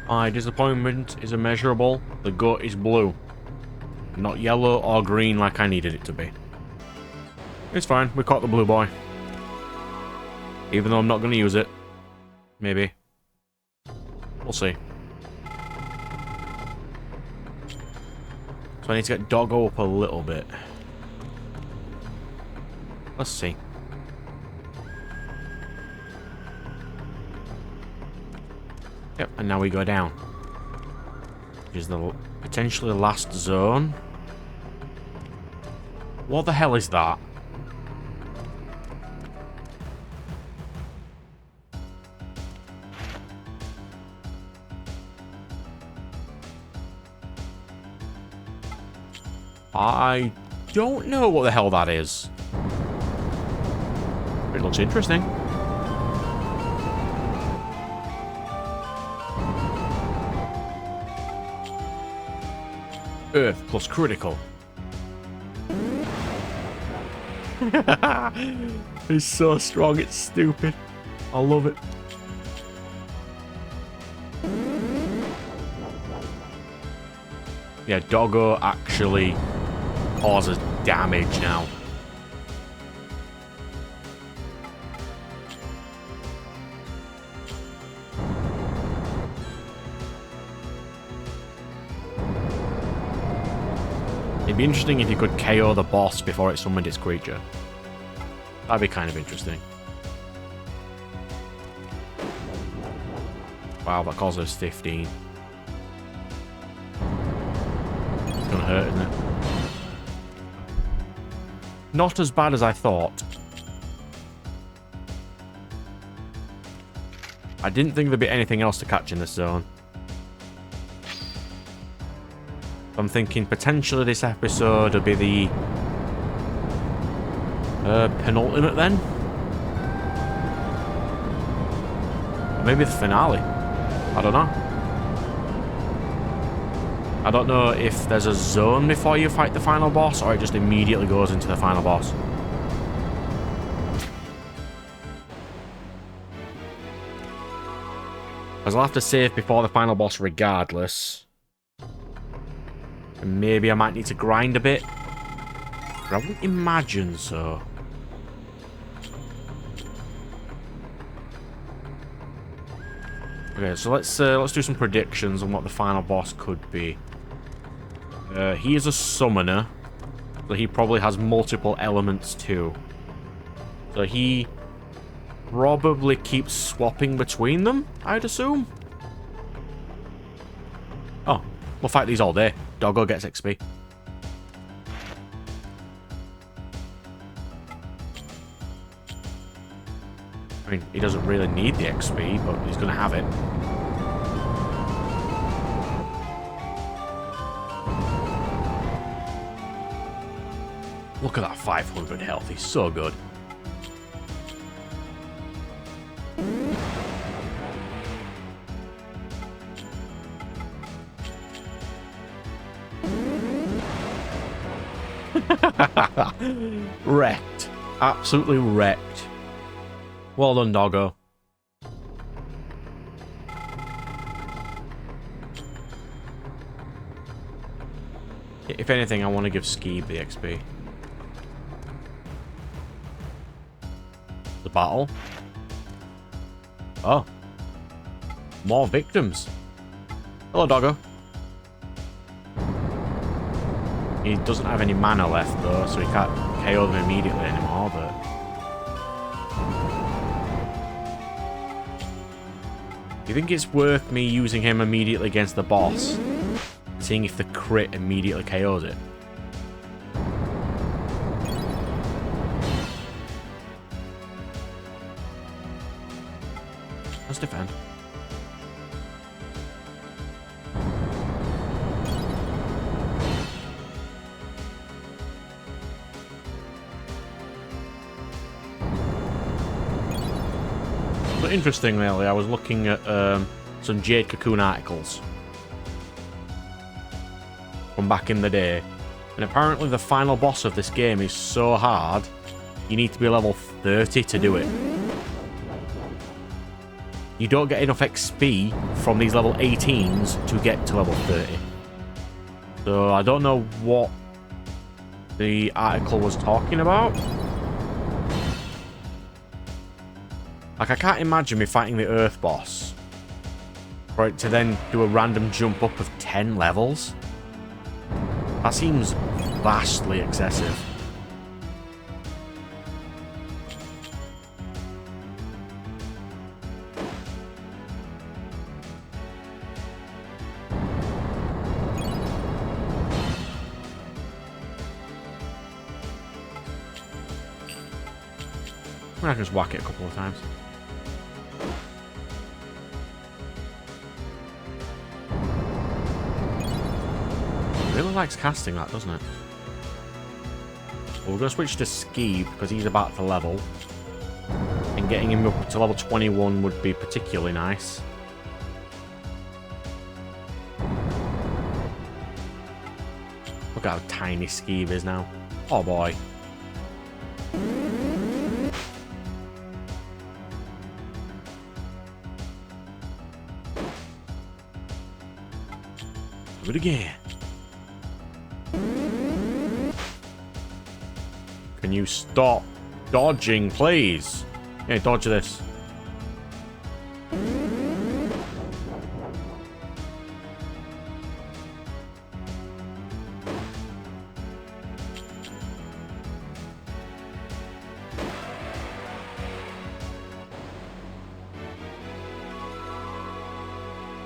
My disappointment is immeasurable. The gut is blue. Not yellow or green like I needed it to be. It's fine. We caught the blue boy. Even though I'm not going to use it. Maybe. We'll see. So I need to get Doggo up a little bit. Let's see. Yep, and now we go down. Which is the potentially last zone. What the hell is that? I don't know what the hell that is. It looks interesting. Earth plus critical. It's so strong, it's stupid. I love it. Yeah, Doggo actually causes damage now. It'd be interesting if you could KO the boss before it summoned its creature. That'd be kind of interesting. Wow, that causes 15. It's gonna hurt, isn't it? Not as bad as I thought. I didn't think there'd be anything else to catch in this zone. I'm thinking potentially this episode will be the penultimate then? Or maybe the finale. I don't know. I don't know if there's a zone before you fight the final boss or it just immediately goes into the final boss. Because I'll have to save before the final boss regardless. And maybe I might need to grind a bit. But I wouldn't imagine so. Okay, so let's do some predictions on what the final boss could be. He is a summoner, so he probably has multiple elements too. So he probably keeps swapping between them, I'd assume. Oh, we'll fight these all day. Doggo gets XP. I mean, he doesn't really need the XP, but he's going to have it. Look at that 500 health. He's so good. Wrecked. Absolutely wrecked. Well done, Doggo. If anything, I want to give Skeeb the XP. The battle. Oh. More victims. Hello, Doggo. He doesn't have any mana left, though, so he can't KO them immediately anymore, but... Do you think it's worth me using him immediately against the boss? Seeing if the crit immediately KOs it? Let's defend. But interestingly, I was looking at some Jade Cocoon articles from back in the day, and apparently the final boss of this game is so hard, you need to be level 30 to do it. you don't get enough XP from these level 18s to get to level 30. So I don't know what the article was talking about. Like, I can't imagine me fighting the Earth boss for it to then do a random jump up of 10 levels. That seems vastly excessive. I can just whack it a couple of times. It really likes casting that, doesn't it? Well, we're going to switch to Ski because he's about to level. And getting him up to level 21 would be particularly nice. Look at how tiny Skeeve is now. Oh boy. Do it again. Can you stop dodging, please? Yeah, dodge this.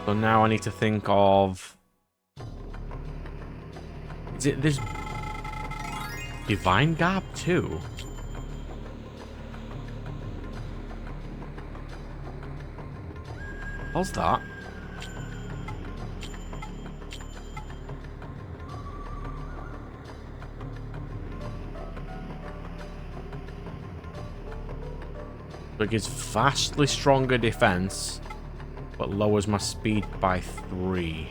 So now I need to think of... Is it this Divine Gap too? How's that? So it gives vastly stronger defense, but lowers my speed by 3.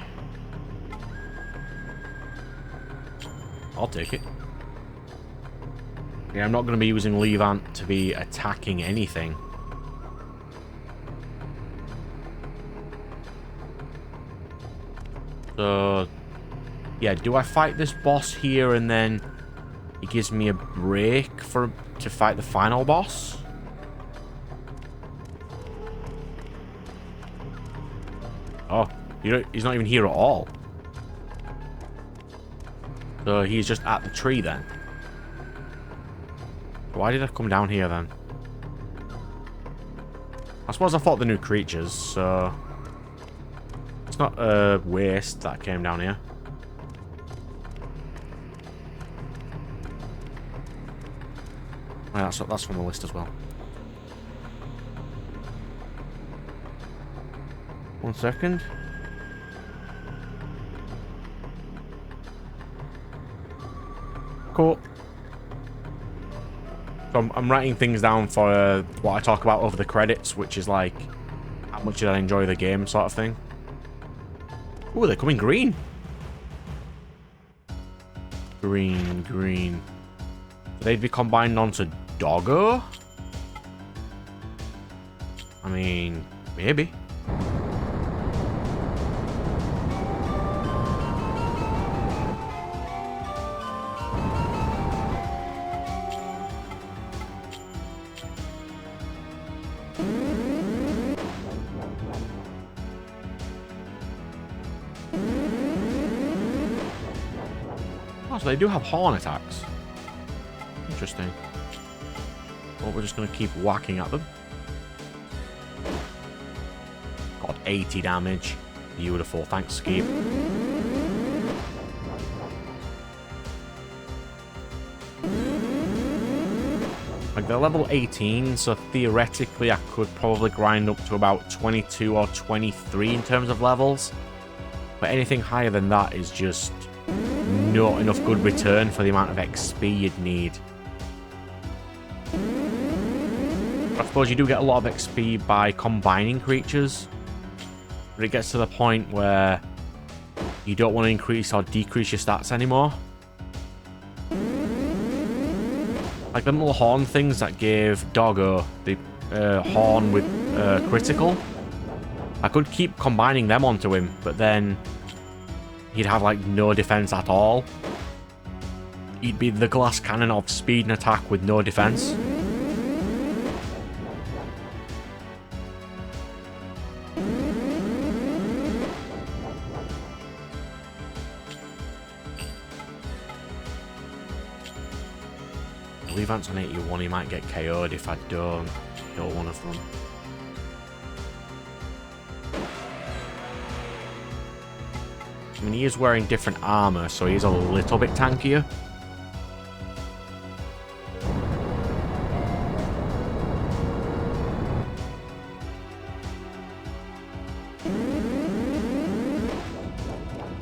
I'll take it. Yeah, I'm not going to be using Levant to be attacking anything. So, yeah, do I fight this boss here and then it gives me a break to fight the final boss? Oh, he's not even here at all. So he's just at the tree then. Why did I come down here then? I suppose I fought the new creatures, so... It's not a waste that I came down here. Right, that's on the list as well. 1 second. Cool. So I'm writing things down for what I talk about over the credits, which is like how much did I enjoy the game sort of thing. Ooh, they're coming green. Green, green. They'd be combined onto Doggo? I mean, maybe. So they do have horn attacks. Interesting. Well, we're just going to keep whacking at them. Got 80 damage. Beautiful. Thanks, Skeep. Like, they're level 18, so theoretically I could probably grind up to about 22 or 23 in terms of levels. But anything higher than that is just... not enough good return for the amount of XP you'd need. I suppose you do get a lot of XP by combining creatures, but it gets to the point where you don't want to increase or decrease your stats anymore. Like the little horn things that gave Doggo the horn with critical, I could keep combining them onto him, but then he'd have, like, no defense at all. He'd be the glass cannon of speed and attack with no defense. Levant's on 81, he might get KO'd if I don't kill one of them. I mean, he is wearing different armor, so he's a little bit tankier.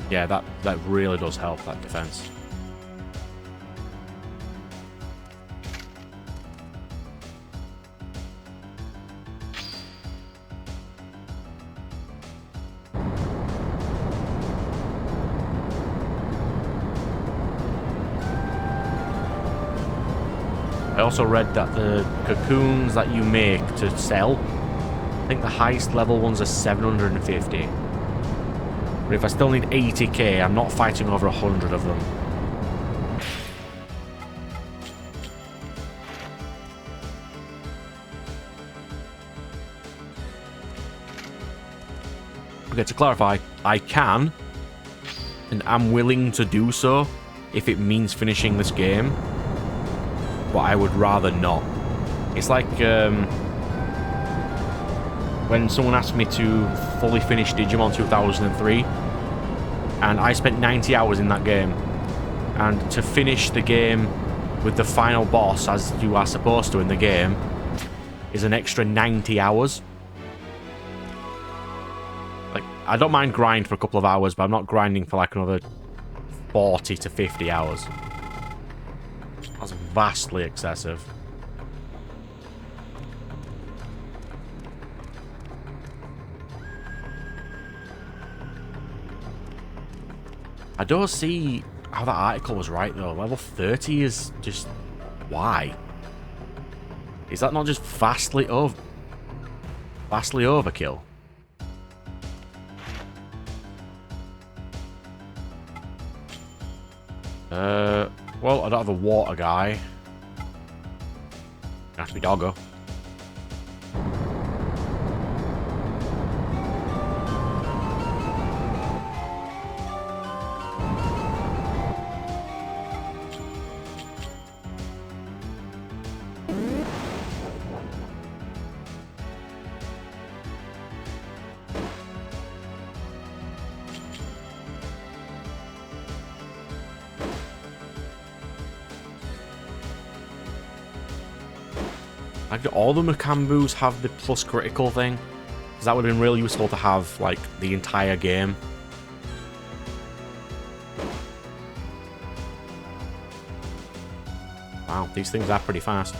Yeah, that really does help, that defense. I also read that the cocoons that you make to sell, I think the highest level ones are 750. But if I still need 80k, I'm not fighting over 100 of them. Okay, to clarify, I can, and I'm willing to do so if it means finishing this game. But I would rather not. It's like when someone asked me to fully finish Digimon 2003, and I spent 90 hours in that game, and to finish the game with the final boss, as you are supposed to in the game, is an extra 90 hours. Like, I don't mind grind for a couple of hours, but I'm not grinding for like another 40 to 50 hours. That's vastly excessive. I don't see how that article was right, though. Level 30 is just... Why? Is that not just vastly overkill? Well, I don't have a water guy. Has to be Doggo. Like, do all the Macambus have the plus critical thing? Because that would have been really useful to have, like, the entire game. Wow, these things are pretty fast.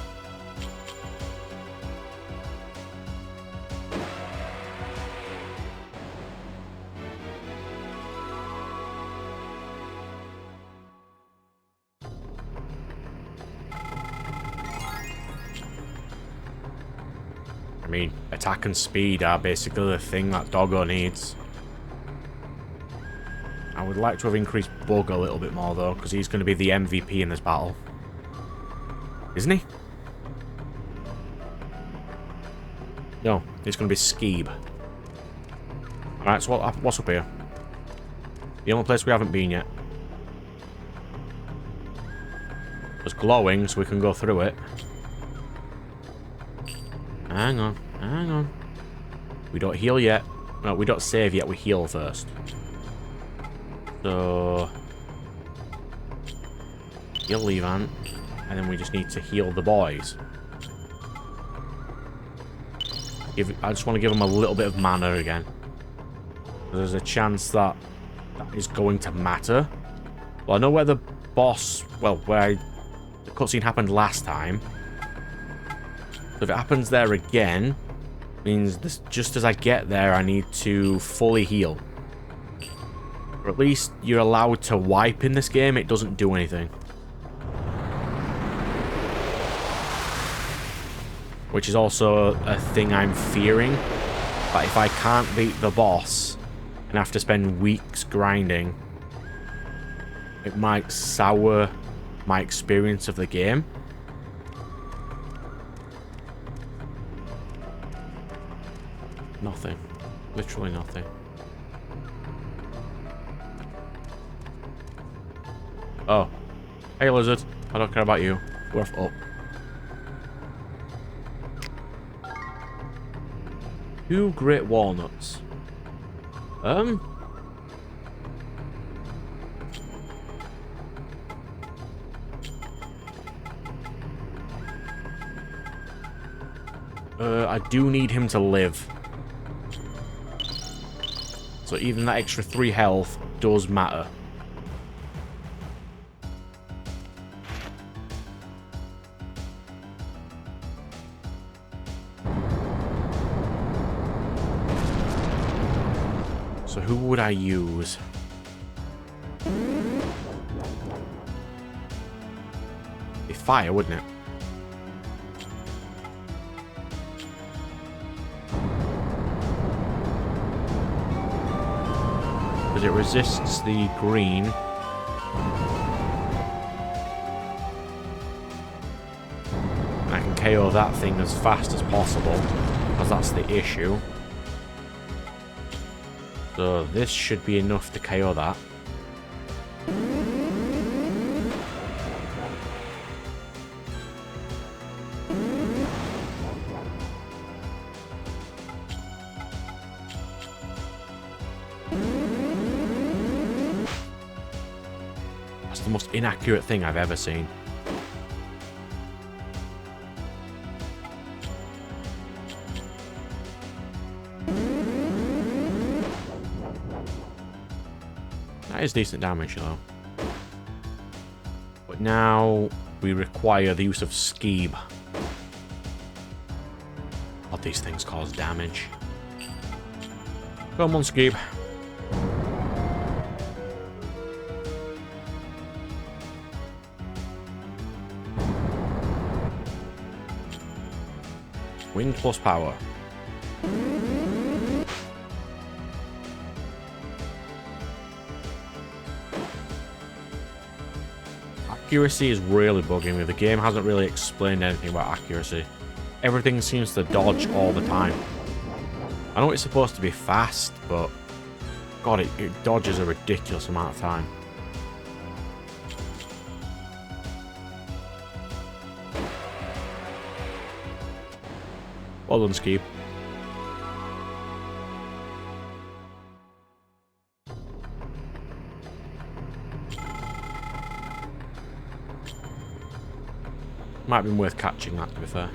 I mean, attack and speed are basically the thing that Doggo needs. I would like to have increased Bug a little bit more, though, because he's going to be the MVP in this battle. Isn't he? No, he's going to be Skeeb. Alright, so what's up here? The only place we haven't been yet. It's glowing, so we can go through it. Hang on, hang on. We don't heal yet. No, we don't save yet, we heal first. So... heal Levant, and then we just need to heal the boys. I just want to give them a little bit of mana again. There's a chance that that is going to matter. Well, I know where the boss... well, where the cutscene happened last time. So if it happens there again, means this, just as I get there, I need to fully heal. Or at least you're allowed to wipe in this game. It doesn't do anything. Which is also a thing I'm fearing. But if I can't beat the boss and have to spend weeks grinding, it might sour my experience of the game. Nothing. Literally nothing. Oh. Hey, lizard. I don't care about you. Worth up. 2 great walnuts. I do need him to live. So even that extra 3 health does matter. So who would I use? It'd be fire, wouldn't it? Because it resists the green. And I can KO that thing as fast as possible, because that's the issue. So this should be enough to KO that. That's the most inaccurate thing I've ever seen. That is decent damage, though. But now we require the use of Skeeb. What these things cause damage. Come on, Skeeb. Wind plus power. Accuracy is really bugging me. The game hasn't really explained anything about accuracy. Everything seems to dodge all the time. I know it's supposed to be fast, but God, it dodges a ridiculous amount of time. Well done, Skeeb. Might have been worth catching that, to be fair.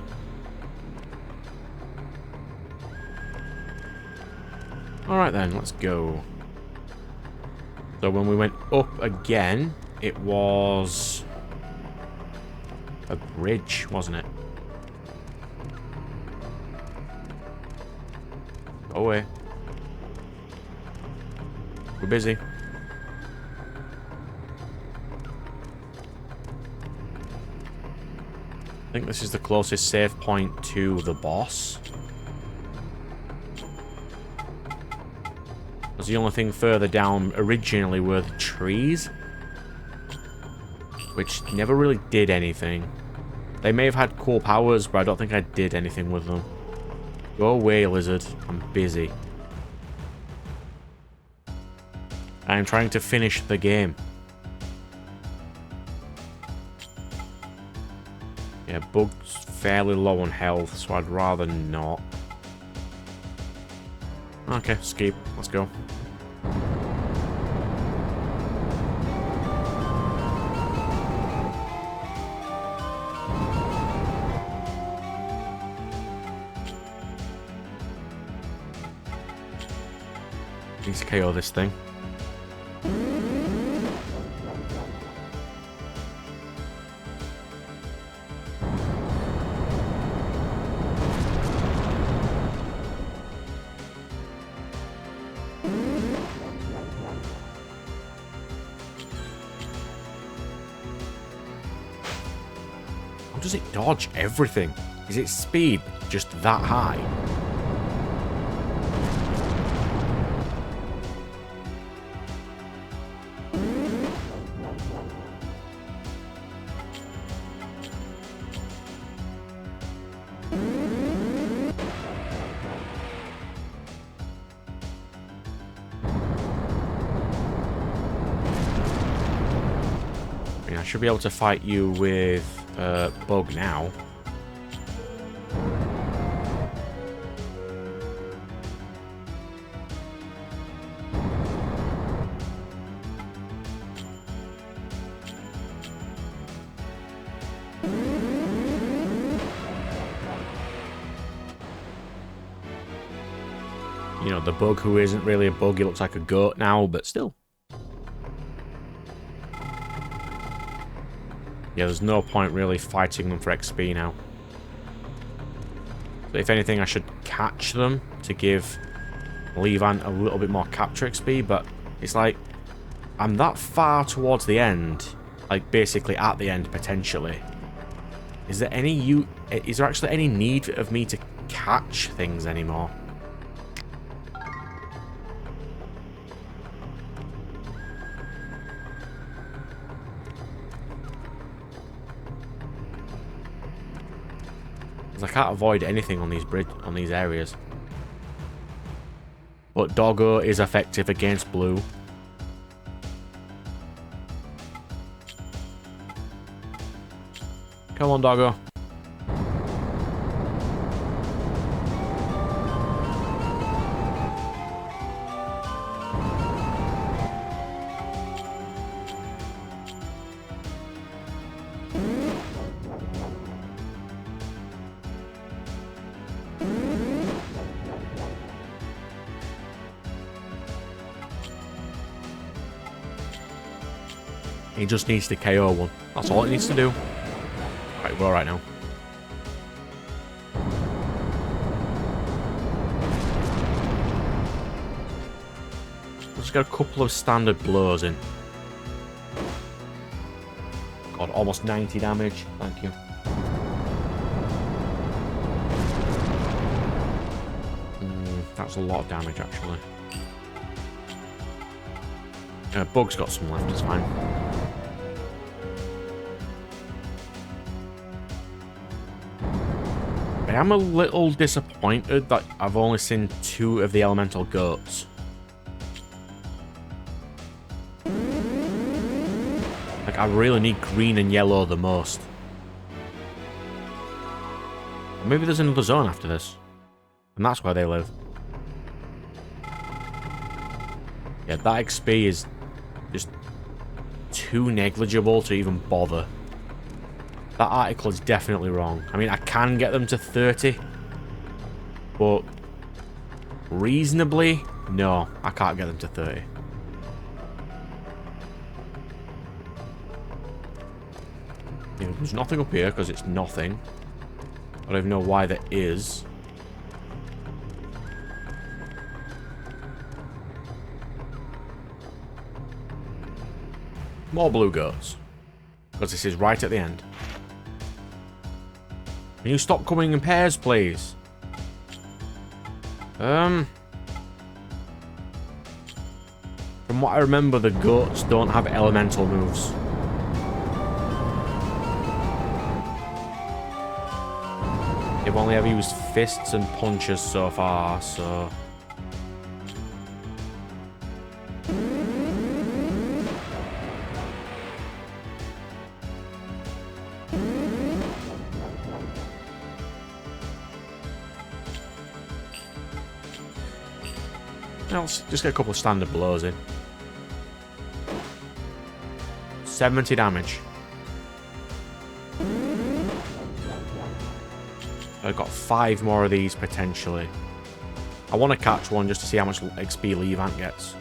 Alright then, let's go. So when we went up again, it was a bridge, wasn't it? Go away. We're busy. I think this is the closest save point to the boss. Because the only thing further down originally were the trees, which never really did anything. They may have had cool powers, but I don't think I did anything with them. Go away, lizard. I'm busy. I'm trying to finish the game. Yeah, Bug's fairly low on health, so I'd rather not. Okay, Skeeb. Let's go. Needs to KO this thing. How does it dodge everything? Is its speed just that high? should be able to fight you with Bug now. You know, the Bug who isn't really a bug, he looks like a goat now, but still. Yeah, there's no point really fighting them for XP now. So if anything, I should catch them to give Levan a little bit more capture XP, but it's like, I'm that far towards the end, like basically at the end potentially. Is there actually any need of me to catch things anymore? I can't avoid anything on these areas. But Doggo is effective against blue. Come on, Doggo. He just needs to KO one. That's all it needs to do. Right, we're alright now. Let's get a couple of standard blows in. God, almost 90 damage. Thank you. That's a lot of damage, actually. Bug's got some left, it's fine. I am a little disappointed that I've only seen 2 of the elemental goats. Like, I really need green and yellow the most. Or maybe there's another zone after this. And that's where they live. Yeah, that XP is just too negligible to even bother. That article is definitely wrong. I mean, I can get them to 30. But reasonably, no, I can't get them to 30. You know, there's nothing up here because it's nothing. I don't even know why there is. More blue goats. Because this is right at the end. Can you stop coming in pairs, please? From what I remember, the goats don't have elemental moves. They've only ever used fists and punches so far, so... Let's just get a couple of standard blows in. 70 damage. I've got 5 more of these potentially. I want to catch one just to see how much XP Levant gets.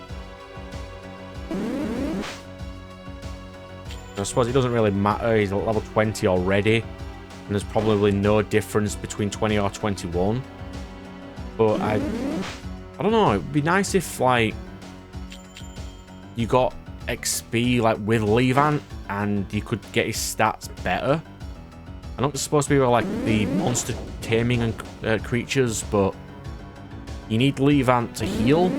I suppose it doesn't really matter. He's at level 20 already. And there's probably no difference between 20 or 21. But I don't know, it would be nice if, like, you got XP, like, with Levant, and you could get his stats better. I know it's supposed to be, like, the monster taming and creatures, but you need Levant to heal.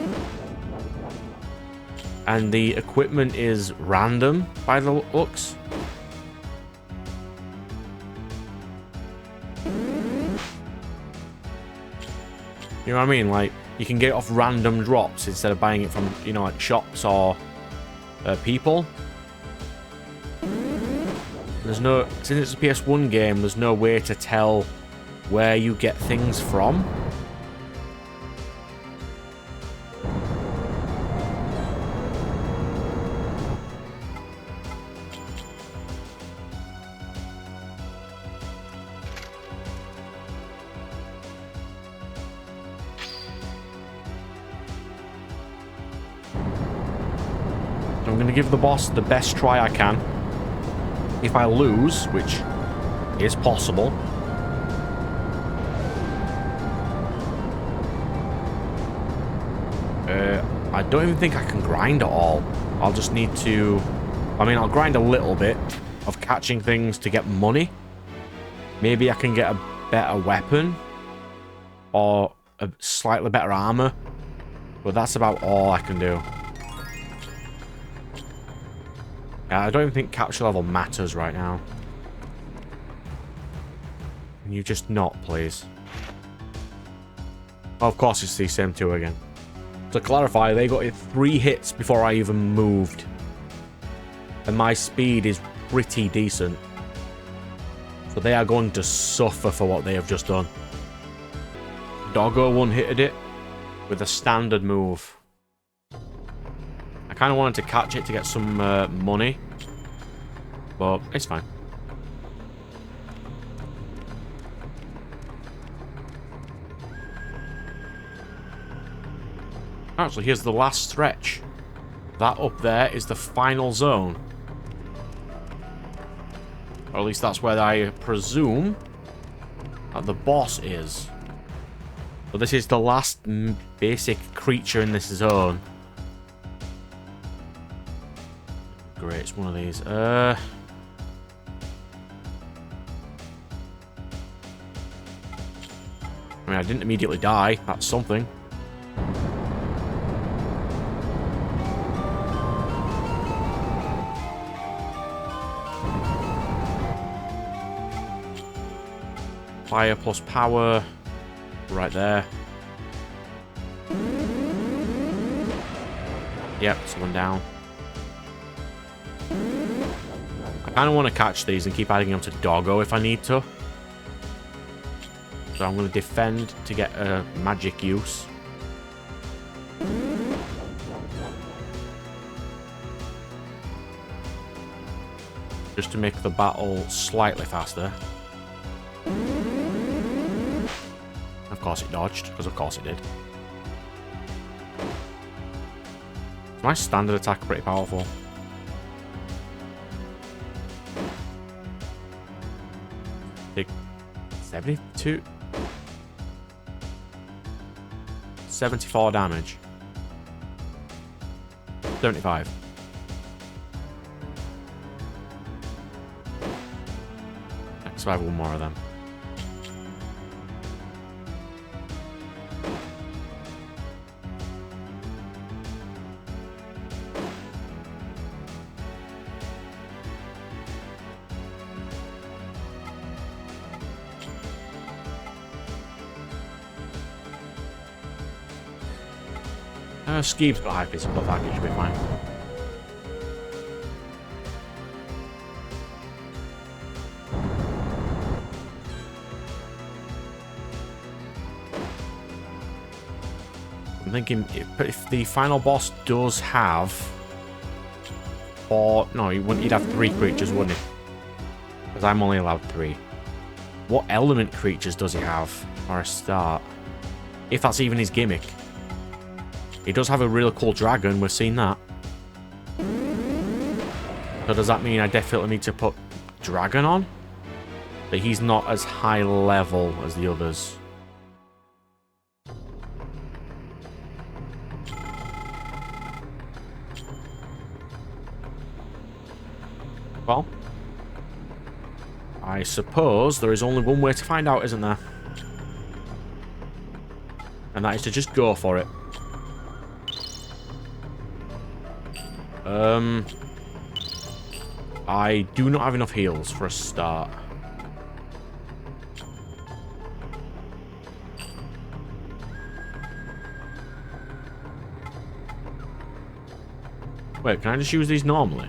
And the equipment is random, by the looks. You know what I mean? Like, you can get it off random drops instead of buying it from, you know, like shops or people. There's no... Since it's a PS1 game, there's no way to tell where you get things from. So I'm going to give the boss the best try I can. If I lose, which is possible, I don't even think I can grind at all. I'll just need to... I mean, I'll grind a little bit of catching things to get money. Maybe I can get a better weapon or a slightly better armor. But that's about all I can do. I don't even think capture level matters right now. Can you just not, please? Oh, of course, it's these same two again. To clarify, they got it 3 hits before I even moved. And my speed is pretty decent. So they are going to suffer for what they have just done. Doggo one-hitted it with a standard move. I kind of wanted to catch it to get some money. But it's fine. Actually, here's the last stretch. That up there is the final zone. Or at least that's where I presume that the boss is. So this is the last basic creature in this zone. Great, it's one of these. I mean, I didn't immediately die. That's something. Fire plus power. Right there. Yep, someone down. I kind of want to catch these and keep adding them to Doggo if I need to. So I'm going to defend to get a magic use. Just to make the battle slightly faster. Of course it dodged, because of course it did. Is my standard attack pretty powerful? Take 72... 74 damage. 75. I can survive one more of them. Skeev's got high physical attack, it should be fine. I'm thinking if the final boss does have... Or... No, you'd have 3 creatures, wouldn't it? Because I'm only allowed 3. What element creatures does he have for a start? If that's even his gimmick. He does have a really cool dragon, we've seen that. So does that mean I definitely need to put dragon on? But he's not as high level as the others. Well, I suppose there is only one way to find out, isn't there? And that is to just go for it. I do not have enough heals for a start. Wait, can I just use these normally?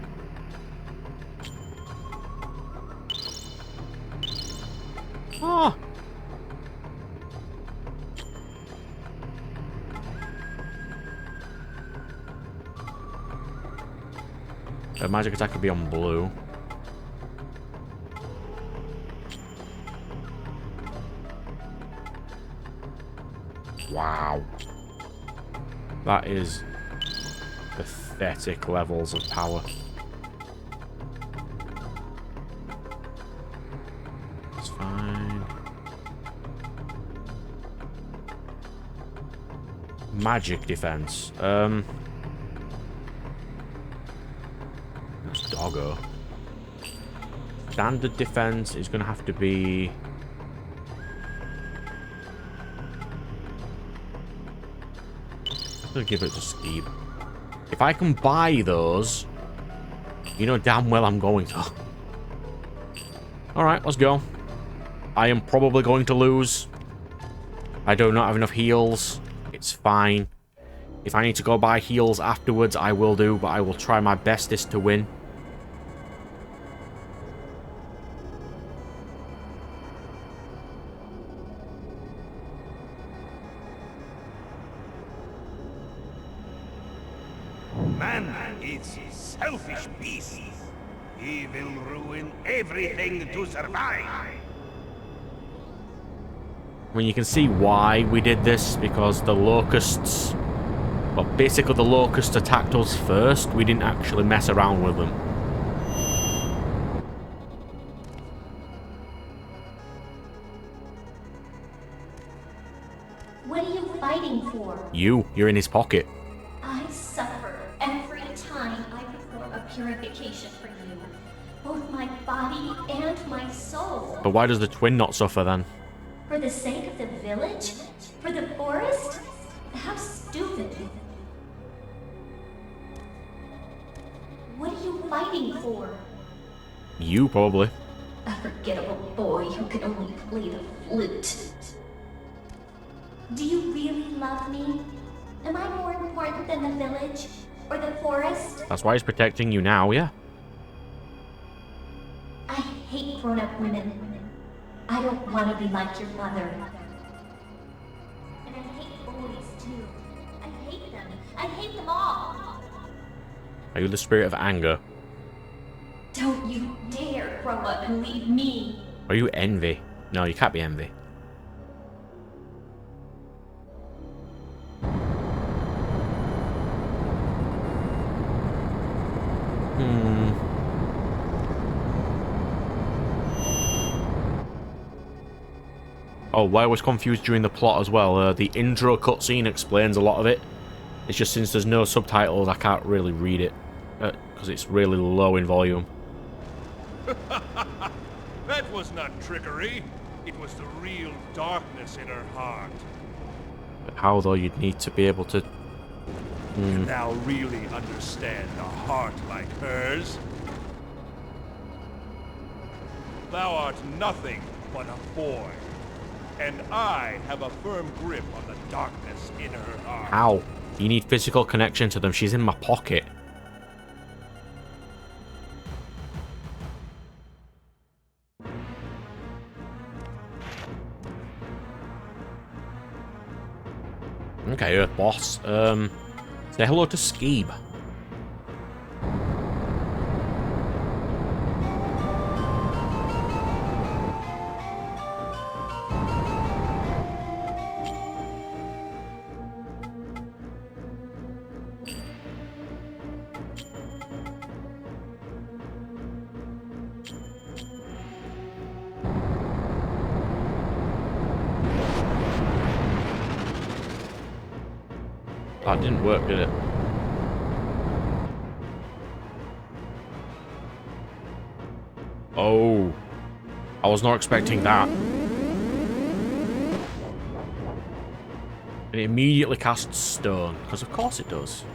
Magic attack could be on blue. Wow. That is pathetic levels of power. That's fine. Magic defense. That's doggo. Standard defense is going to have to be... I'm going to give it to Steve. If I can buy those, you know damn well I'm going to. Alright, let's go. I am probably going to lose. I do not have enough heals. It's fine. If I need to go buy heals afterwards, I will do, but I will try my bestest to win. Man is a selfish beast. He will ruin everything to survive. I mean, you can see why we did this, because the locusts... Well, basically the locusts attacked us first. We didn't actually mess around with them. What are you fighting for? You're in his pocket. I suffer every time I perform a purification for you. Both my body and my soul. But why does the twin not suffer then? For the sake of the village? For the forest? How stupid. What are you fighting for? You, probably. A forgettable boy who can only play the flute. Do you really love me? Am I more important than the village? Or the forest? That's why he's protecting you now, yeah? I hate grown-up women. I don't want to be like your mother. And I hate boys, too. I hate them. I hate them all. Are you the spirit of anger? Don't you dare grow up and leave me. Are you envy? No, you can't be envy. Oh, I was confused during the plot as well. The intro cutscene explains a lot of it. It's just since there's no subtitles, I can't really read it. Because it's really low in volume. That was not trickery. It was the real darkness in her heart. But how, though, you'd need to be able to... You now really understand a heart like hers? Thou art nothing but a boy. And I have a firm grip on the darkness in her heart. How? You need physical connection to them. She's in my pocket. Okay, Earth Boss. Say hello to Skeeb. That didn't work, did it? Oh. I was not expecting that. It immediately casts stone, because of course it does.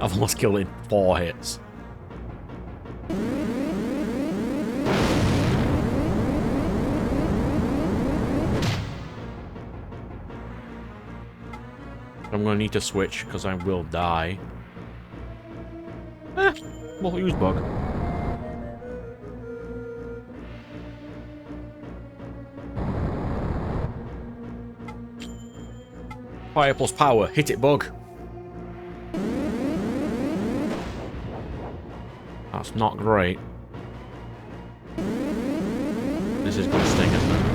I've almost killed it in 4 hits. I'm going to need to switch because I will die. We'll use bug. Fire plus power. Hit it, bug. That's not great. This is going to sting, isn't it?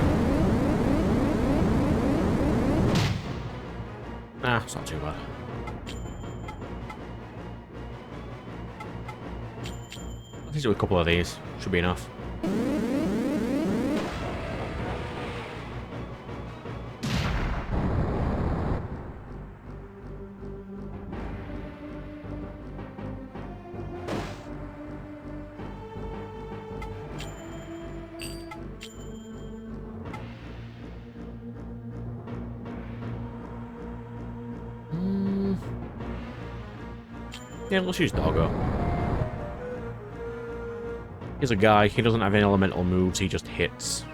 Nah, it's not too bad. Let's do a couple of these. Should be enough. Yeah, let's use Doggo. He's a guy, he doesn't have any elemental moves, he just hits.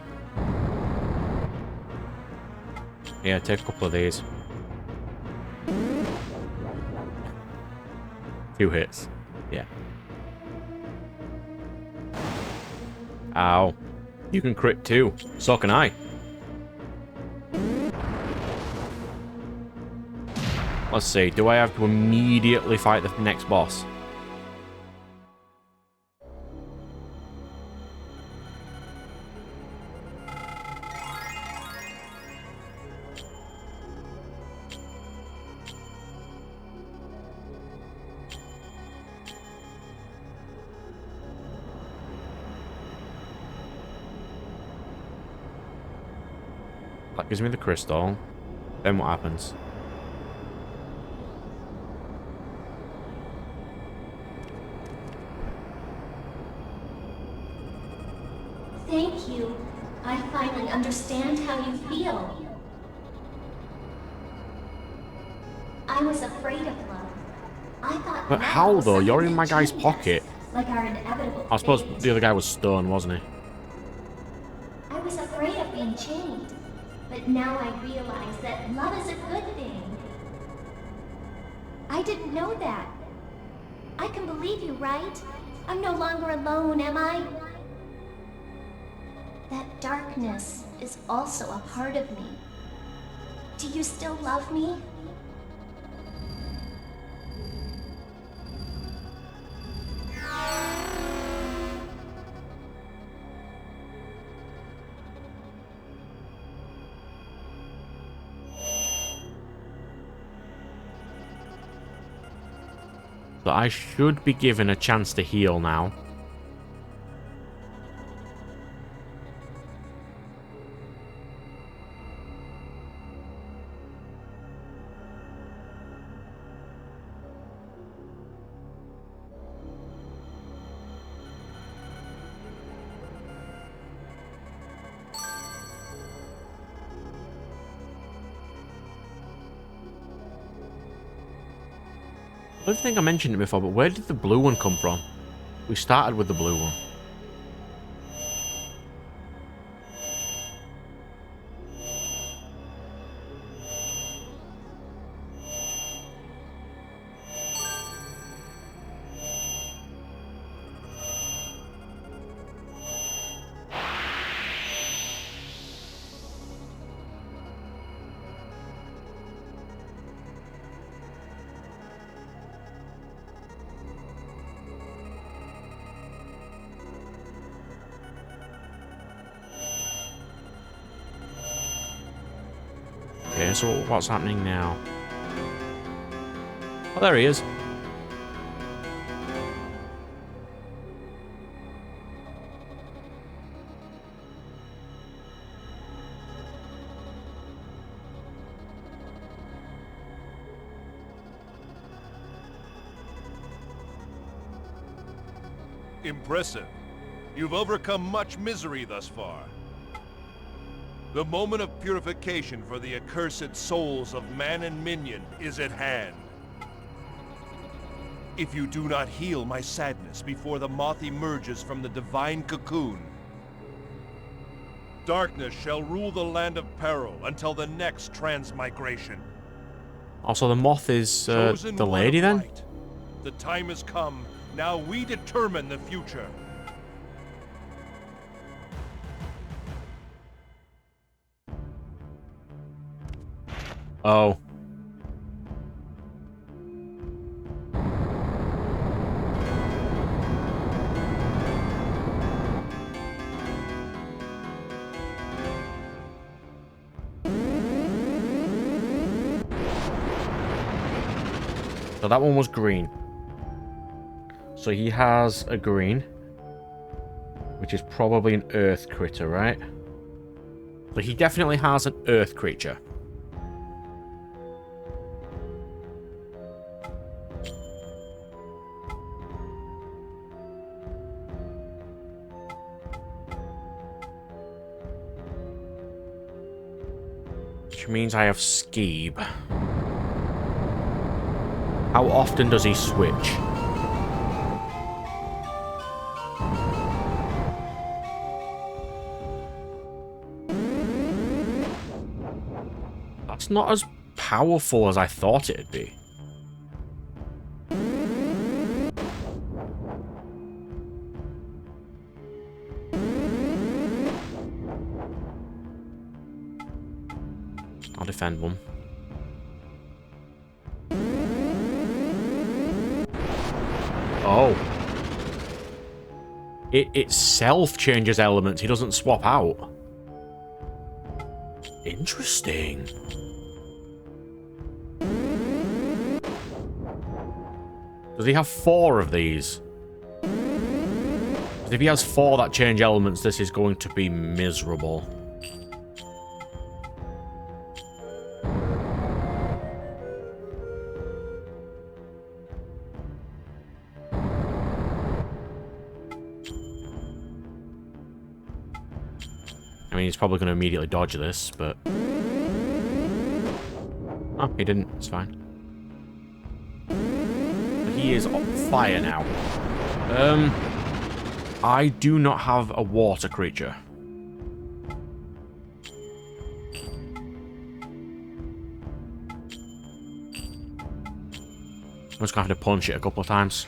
Yeah, take a couple of these. Few hits. Yeah. Ow. You can crit too. So can I. Let's see, do I have to immediately fight the next boss? That gives me the crystal. Then what happens? Thank you. I finally understand how you feel. I was afraid of love. I thought. But love how was though? something You're in that my guy's chained us, pocket. like our inevitable I suppose fate. the other guy was stone, wasn't he? I was afraid of being chained, but now I realize that love is a good thing. I didn't know that. I can believe you, right? I'm no longer alone, am I? That darkness is also a part of me. Do you still love me? So I should be given a chance to heal now. I don't think I mentioned it before, but where did the blue one come from? We started with the blue one. Okay, so what's happening now? Oh, there he is. Impressive. You've overcome much misery thus far. The moment of purification for the accursed souls of man and minion is at hand. If you do not heal my sadness before the moth emerges from the divine cocoon, darkness shall rule the land of peril until the next transmigration. Also, the moth is Chosen the one lady of then? light. The time has come. Now we determine the future. Oh. So that one was green. So he has a green, which is probably an earth critter, right? So he definitely has an earth creature. Which means I have Skeeb. How often does he switch? That's not as powerful as I thought it'd be. I'll defend one. Oh. It itself changes elements. He doesn't swap out. Interesting. Does he have 4 of these? 'Cause if he has 4 that change elements, this is going to be miserable. I mean, he's probably going to immediately dodge this, but... Oh, he didn't. It's fine. He is on fire now. I do not have a water creature. I'm just going to have to punch it a couple of times.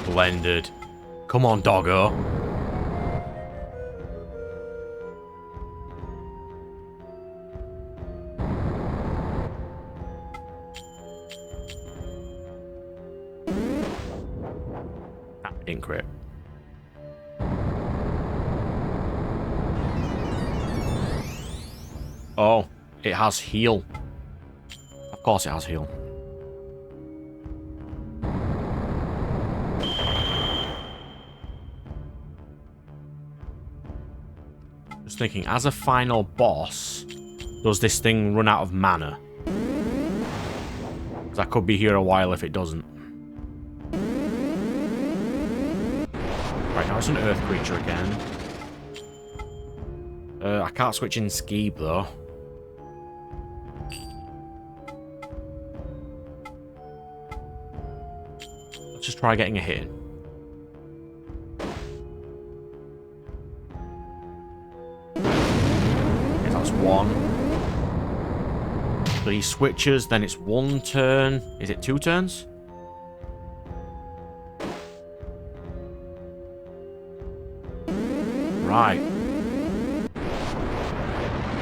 Blended. Come on, doggo. Ah, didn't crit. Oh, it has heal. Of course it has heal. Just thinking, as a final boss, does this thing run out of mana? Because I could be here a while if it doesn't. Right, now it's an earth creature again. I can't switch in Skeeb, though. Let's just try getting a hit in. One. So he switches, then it's 1 turn. Is it 2 turns? Right.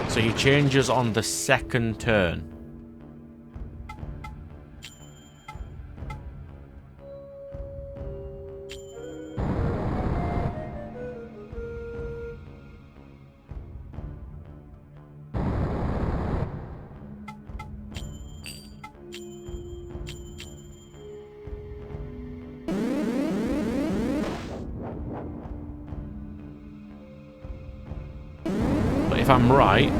So he changes on the 2nd turn. If I'm right,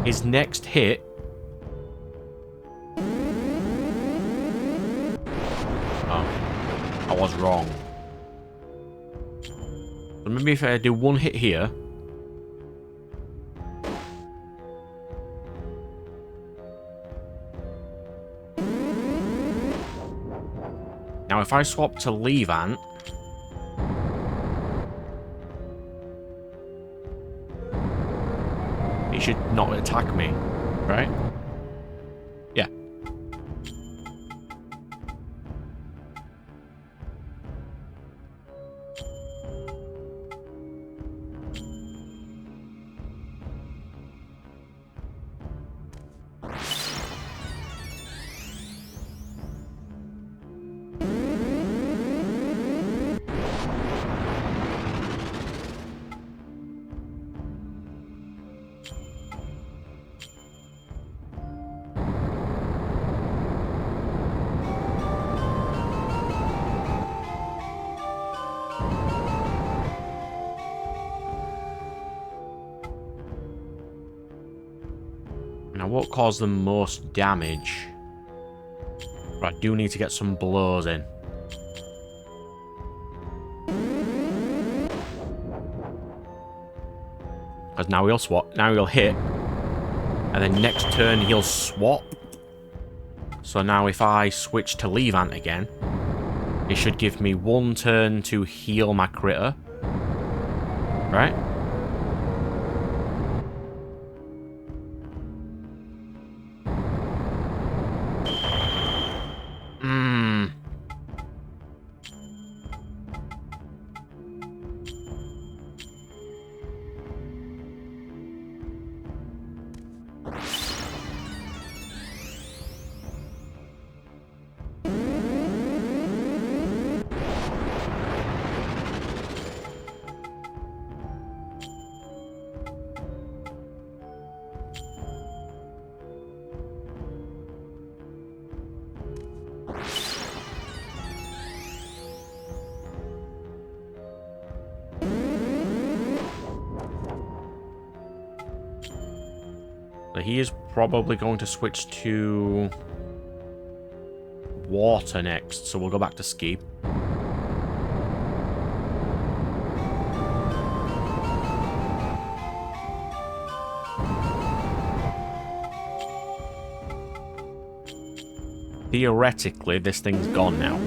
his next hit... Oh, I was wrong. So maybe if I do 1 hit here... Now, if I swap to Levant... It should not attack me, right? Yeah. Now, what caused the most damage? But I do need to get some blows in. Because now he'll swap. Now he'll hit. And then next turn he'll swap. So now if I switch to Levant again, it should give me 1 turn to heal my critter. Right? So he is probably going to switch to water next, so we'll go back to Ski. Theoretically, this thing's gone now.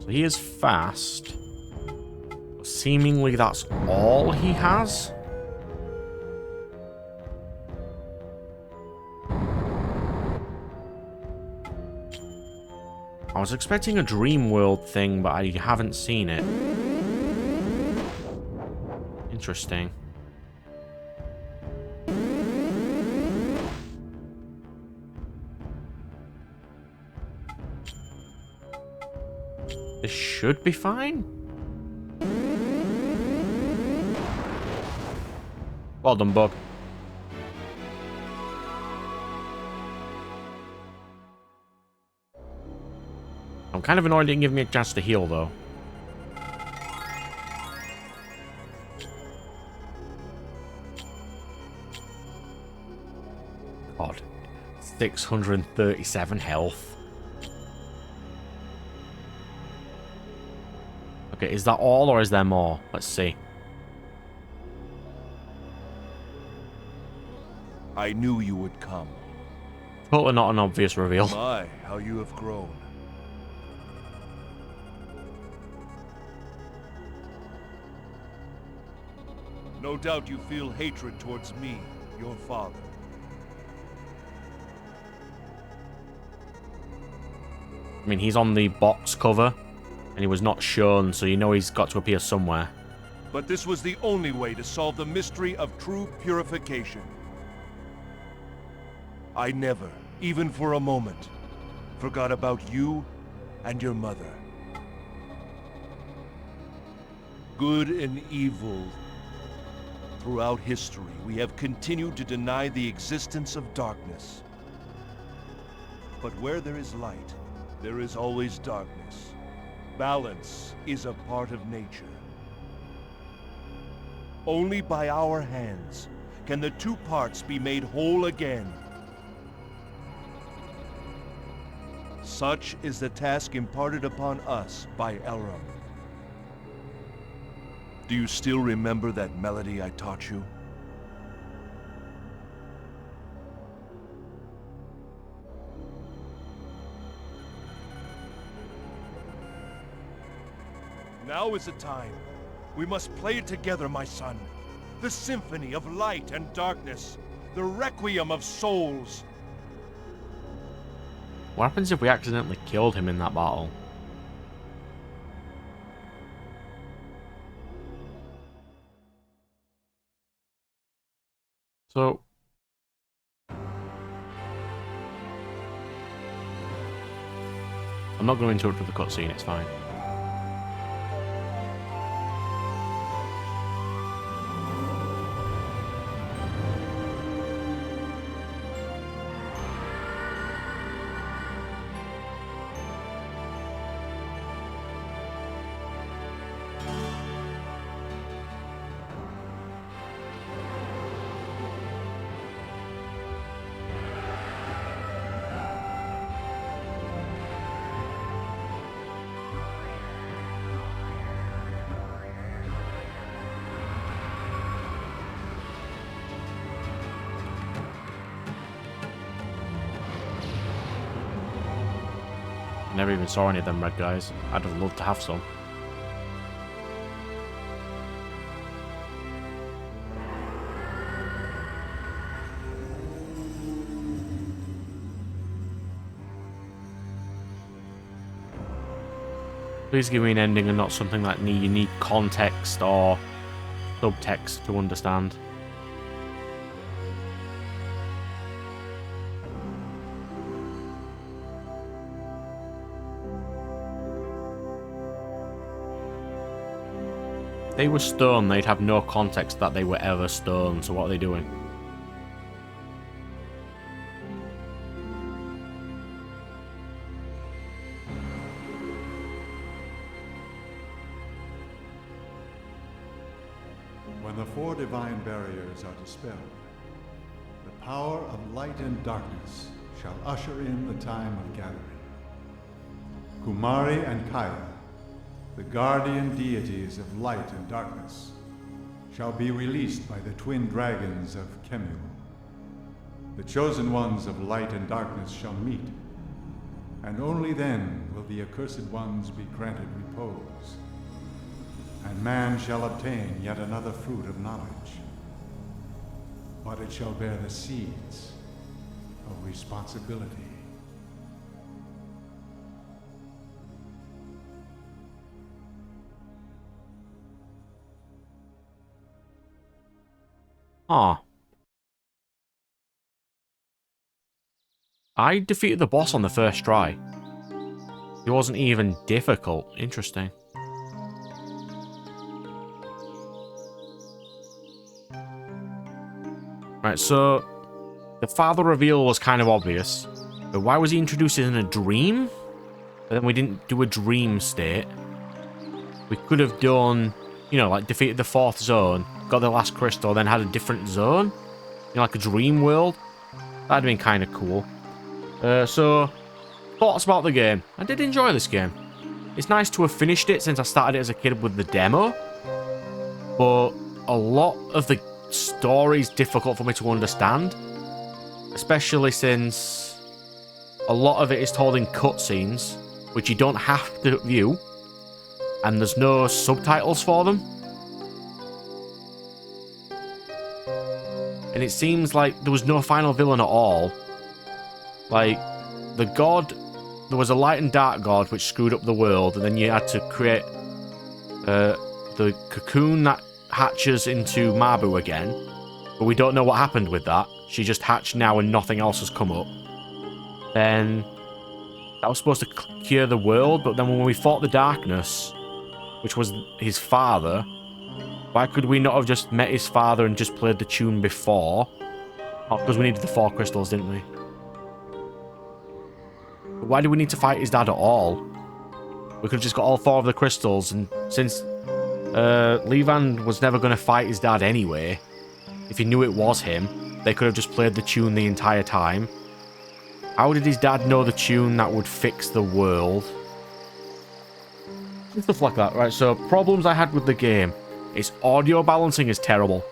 So he is fast. Seemingly that's all he has. I was expecting a Dream World thing, but I haven't seen it. Interesting. This should be fine. Well done, Bug. I'm kind of annoyed it didn't give me a chance to heal, though. God. 637 health. Okay, is that all or is there more? Let's see. I knew you would come. Totally not an obvious reveal. My, how you have grown. No doubt you feel hatred towards me, your father. I mean, he's on the box cover, and he was not shown, so you know he's got to appear somewhere. But this was the only way to solve the mystery of true purification. I never, even for a moment, forgot about you and your mother. Good and evil. Throughout history, we have continued to deny the existence of darkness. But where there is light, there is always darkness. Balance is a part of nature. Only by our hands can the two parts be made whole again. Such is the task imparted upon us by Elrum. Do you still remember that melody I taught you? Now is the time. We must play it together, my son. The symphony of light and darkness. The requiem of souls. What happens if we accidentally killed him in that battle? So... I'm not going to interrupt with the cutscene, it's fine. Never even saw any of them red guys. I'd have loved to have some. Please give me an ending and not something that you need context or subtext to understand. They were stone, they'd have no context that they were ever stone, so what are they doing? When the four divine barriers are dispelled, the power of light and darkness shall usher in the time of gathering. Kumari and Kaya, the guardian deities of light and darkness, shall be released by the twin dragons of Kemu. The chosen ones of light and darkness shall meet, and only then will the accursed ones be granted repose. And man shall obtain yet another fruit of knowledge, but it shall bear the seeds of responsibility. Ah. I defeated the boss on the first try. It wasn't even difficult. Interesting. Right, so the father reveal was kind of obvious, but why was he introduced in a dream? But then we didn't do a dream state. We could have done, you know, like defeated the fourth zone, got the last crystal, then had a different zone, you know, like a dream world. That'd have been kind of cool. So, thoughts about the game. I did enjoy this game. It's nice to have finished it since I started it as a kid with the demo, but a lot of the story is difficult for me to understand, especially since a lot of it is told in cutscenes, which you don't have to view, and there's no subtitles for them. And it seems like there was no final villain at all. Like, the god, there was a light and dark god which screwed up the world, and then you had to create the cocoon that hatches into Mabu again. But we don't know what happened with that. She just hatched now and nothing else has come up. Then that was supposed to cure the world, but then when we fought the darkness, which was his father, why could we not have just met his father and just played the tune before? Oh, because we needed the 4 crystals, didn't we? But why do we need to fight his dad at all? we could have just got all 4 of the crystals, and since Levan was never going to fight his dad anyway, if he knew it was him, they could have just played the tune the entire time. How did his dad know the tune that would fix the world? Stuff like that. Right, so problems I had with the game. Its audio balancing is terrible.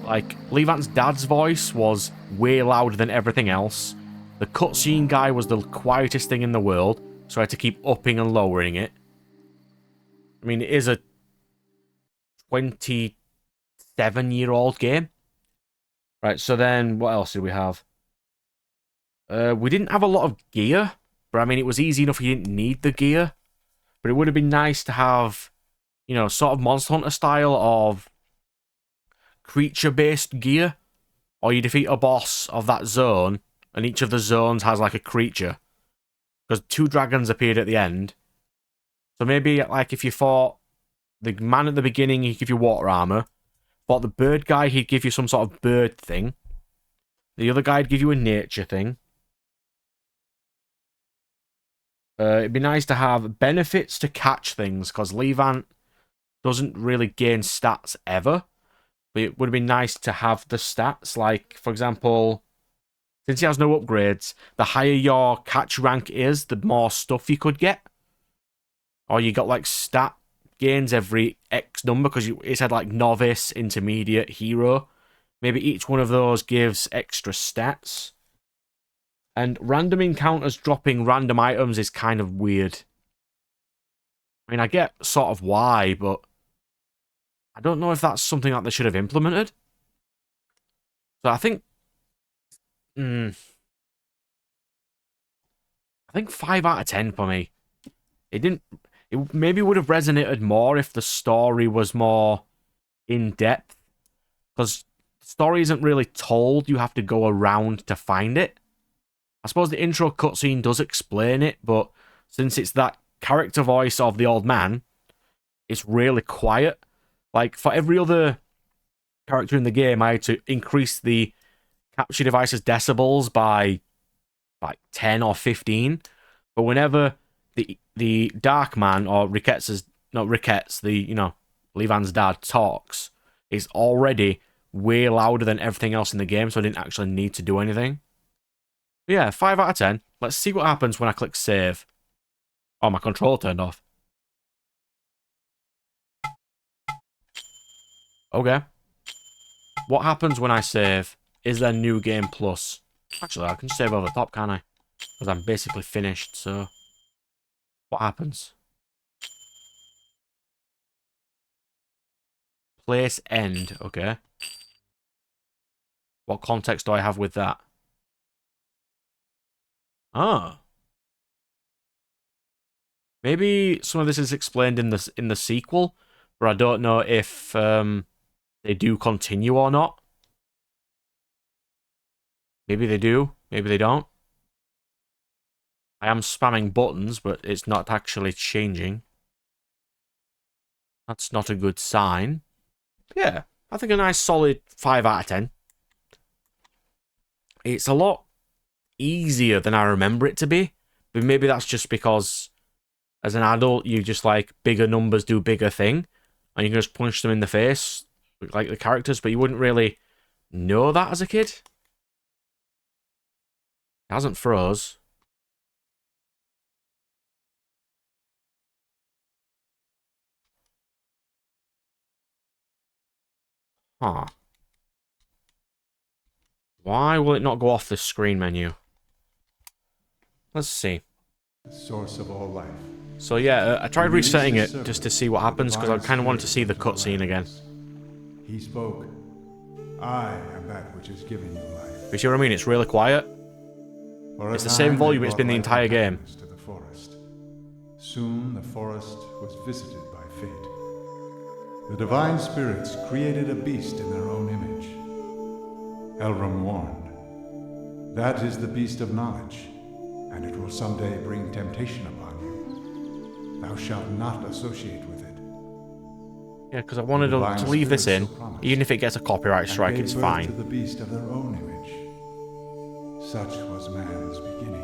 Like, Levan's dad's voice was way louder than everything else. The cutscene guy was the quietest thing in the world, so I had to keep upping and lowering it. I mean, it is a 27-year-old game. Right, so then, what else did we have? We didn't have a lot of gear, but I mean, it was easy enough you didn't need the gear. But it would have been nice to have, you know, sort of Monster Hunter style of creature-based gear. Or you defeat a boss of that zone, and each of the zones has like a creature. Because 2 dragons appeared at the end. So maybe, like, if you fought the man at the beginning, he'd give you water armor. Fought the bird guy, he'd give you some sort of bird thing. The other guy'd give you a nature thing. It'd be nice to have benefits to catch things, because Levan doesn't really gain stats ever. But it would have been nice to have the stats. Like, for example, since he has no upgrades, the higher your catch rank is, the more stuff you could get. Or you got, like, stat gains every X number, because it said, like, novice, intermediate, hero. Maybe each one of those gives extra stats. And random encounters dropping random items is kind of weird. I mean, I get sort of why, but I don't know if that's something that they should have implemented. So I think... I think 5 out of 10 for me. It maybe would have resonated more if the story was more in-depth. Because the story isn't really told, you have to go around to find it. I suppose the intro cutscene does explain it, but since it's that character voice of the old man, it's really quiet. Like, for every other character in the game, I had to increase the capture device's decibels by, like, 10 or 15. But whenever the Dark Man, or Levan's dad talks, it's already way louder than everything else in the game, so I didn't actually need to do anything. But yeah, 5 out of 10. Let's see what happens when I click save. Oh, my controller turned off. Okay. What happens when I save? Is there New Game Plus? Actually, I can save over the top, can't I? Because I'm basically finished, so... What happens? Place end, okay. What context do I have with that? Ah. Maybe some of this is explained in the sequel, but I don't know if they do continue or not. Maybe they do, maybe they don't. I am spamming buttons, but it's not actually changing. That's not a good sign. Yeah, I think a nice solid 5 out of 10. It's a lot easier than I remember it to be, but maybe that's just because as an adult you just like bigger numbers do bigger thing, and you can just punch them in the face like the characters, but you wouldn't really know that as a kid. It hasn't froze. Huh. Why will it not go off the screen menu? Let's see. The source of all life. So yeah, I tried resetting it just to see what happens, because I kind of wanted to see the cutscene again. He spoke. I am that which has given you life. You see what I mean? It's really quiet. It's the same volume it's been the entire game. To the forest. Soon the forest was visited by fate. The divine spirits created a beast in their own image. Elram warned, that is the beast of knowledge, and it will someday bring temptation upon you. Thou shalt not associate with it. Yeah, because I wanted to leave this in. Even if it gets a copyright strike, it's fine. To the beast of their own image. Such was man's beginning.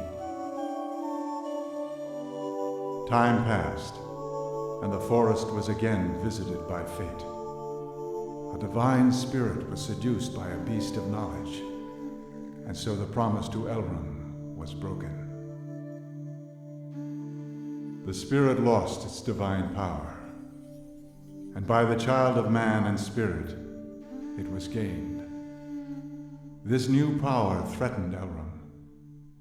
Time passed, and the forest was again visited by fate. A divine spirit was seduced by a beast of knowledge, and so the promise to Elrond was broken. The spirit lost its divine power, and by the child of man and spirit, it was gained. This new power threatened Elrond,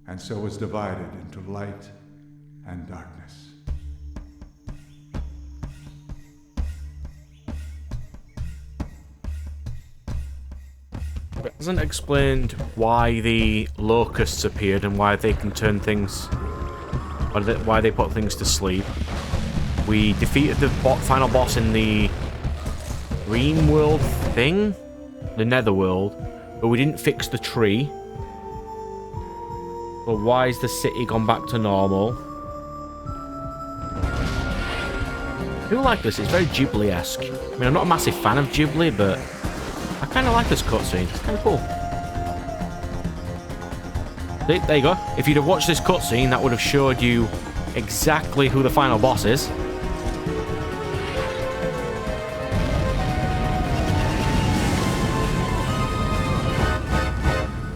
and so was divided into light and darkness. It hasn't explained why the locusts appeared and why they can turn things... why they put things to sleep. We defeated the final boss in the Dream World thing? The Netherworld. But we didn't fix the tree. But why is the city gone back to normal? I feel like this. It's very Ghibli-esque. I mean, I'm not a massive fan of Ghibli, but I kind of like this cutscene. It's kind of cool. See, there you go. If you'd have watched this cutscene, that would have showed you exactly who the final boss is.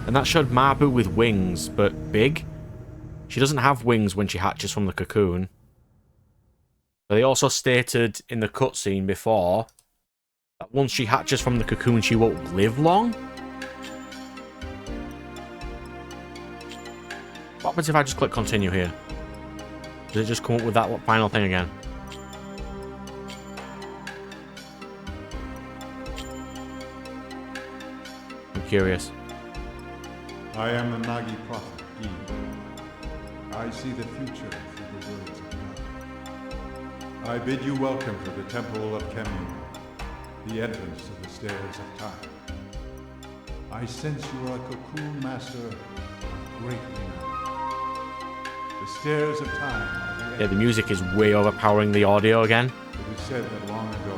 And that showed Mabu with wings, but big. She doesn't have wings when she hatches from the cocoon. But they also stated in the cutscene before that once she hatches from the cocoon, she won't live long. What happens if I just click continue here? Does it just come up with that final thing again? I'm curious. I am the Nagi prophet, Gi. I see the future through the words of God. I bid you welcome to the Temple of Kemu, the entrance to the Stairs of Time. I sense you are a cocoon master of great renown. The Stairs of Time are Yeah, the music is way overpowering the audio again. It is said that long ago,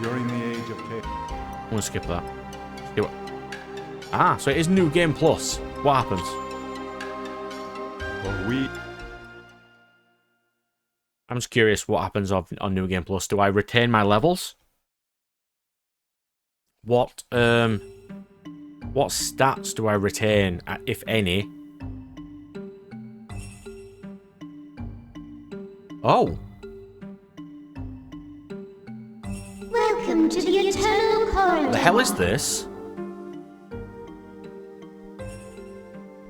during the age of chaos... I'm gonna skip that. Skip it. Ah, so it is New Game Plus. What happens? I'm just curious what happens on New Game Plus. Do I retain my levels? What stats do I retain, if any? Oh. Welcome to the Eternal Corridor. What the hell is this?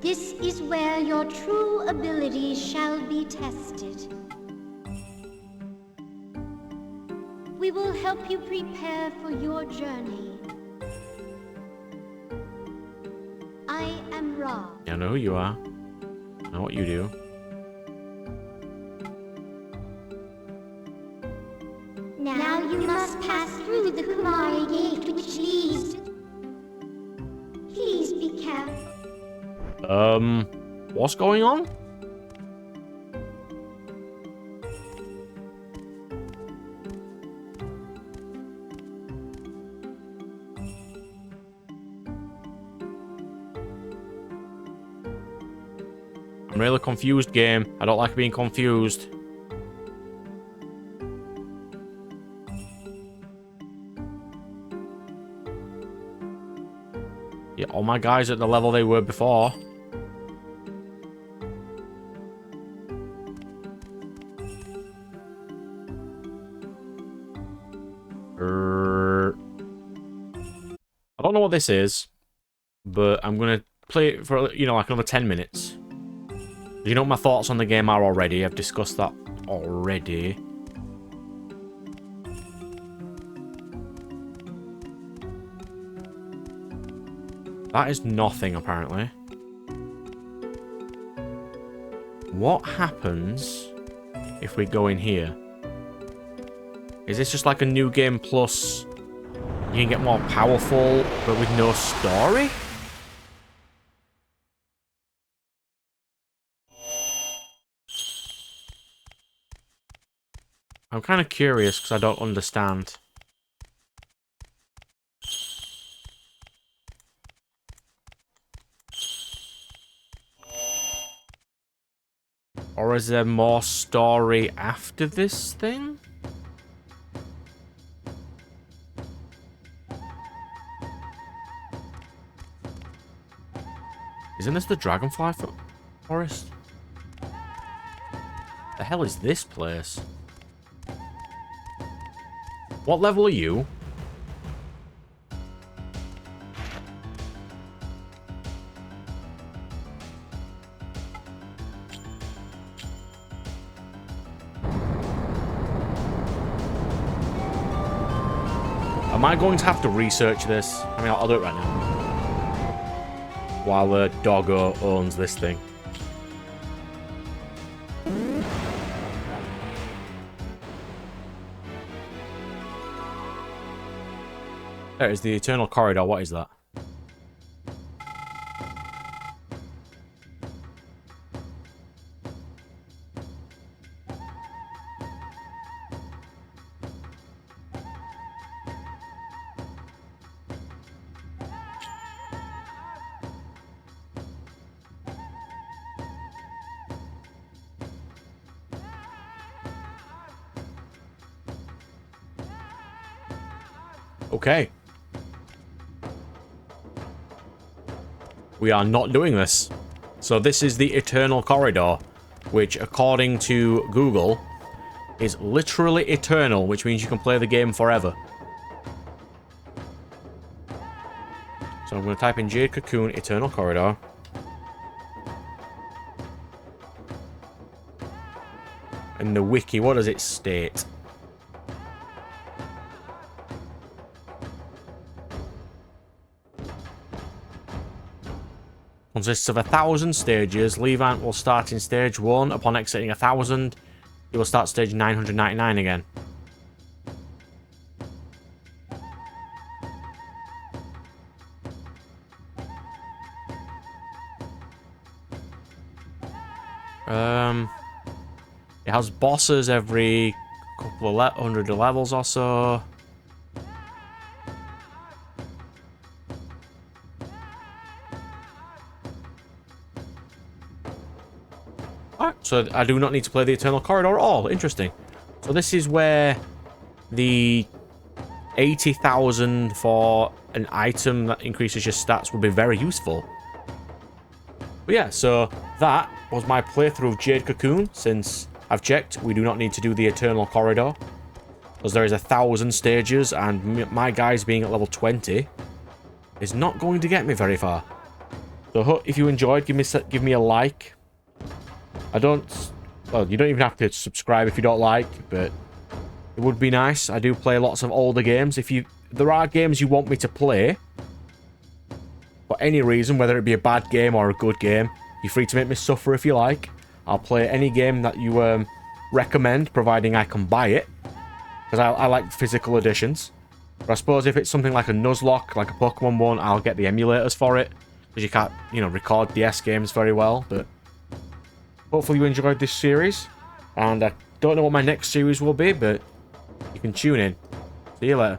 This is where your true abilities shall be tested. We will help you prepare for your journey. I am Ra. Yeah, I know who you are. I know what you do. Now you must pass through the Kumari gate which leads. Please be careful. What's going on? I'm really confused, game. I don't like being confused. Yeah, all my guys at the level they were before. I don't know what this is, but I'm gonna play it for, you know, like another 10 minutes. You know what my thoughts on the game are already. I've discussed that already. That is nothing, apparently. What happens if we go in here? Is this just like a New Game Plus? You can get more powerful, but with no story? I'm kind of curious because I don't understand. Or is there more story after this thing? Isn't this the Dragonfly Forest? The hell is this place? What level are you? Am I going to have to research this? I mean, I'll do it right now. While the doggo owns this thing. There is the Eternal Corridor. What is that? Okay. We are not doing this. So this is the Eternal Corridor, which according to Google is literally eternal, which means you can play the game forever. So I'm going to type in Jade Cocoon Eternal Corridor. And the wiki, what does it state? Consists of 1,000 stages. Levant will start in stage 1. Upon exiting 1,000, you will start stage 999 again. It has bosses every couple of hundred levels or so. Alright, so I do not need to play the Eternal Corridor at all. Interesting. So this is where the 80,000 for an item that increases your stats will be very useful. But yeah, so that was my playthrough of Jade Cocoon. Since I've checked, we do not need to do the Eternal Corridor, because there is 1,000 stages, and my guys being at level 20 is not going to get me very far. So if you enjoyed, give me a like. Well, you don't even have to subscribe if you don't like, but it would be nice. I do play lots of older games. If there are games you want me to play for any reason, whether it be a bad game or a good game, you're free to make me suffer if you like. I'll play any game that you recommend, providing I can buy it, because I like physical editions. But I suppose if it's something like a Nuzlocke, like a Pokemon one, I'll get the emulators for it, because you can't, record DS games very well. But hopefully you enjoyed this series, and I don't know what my next series will be, but you can tune in. See you later.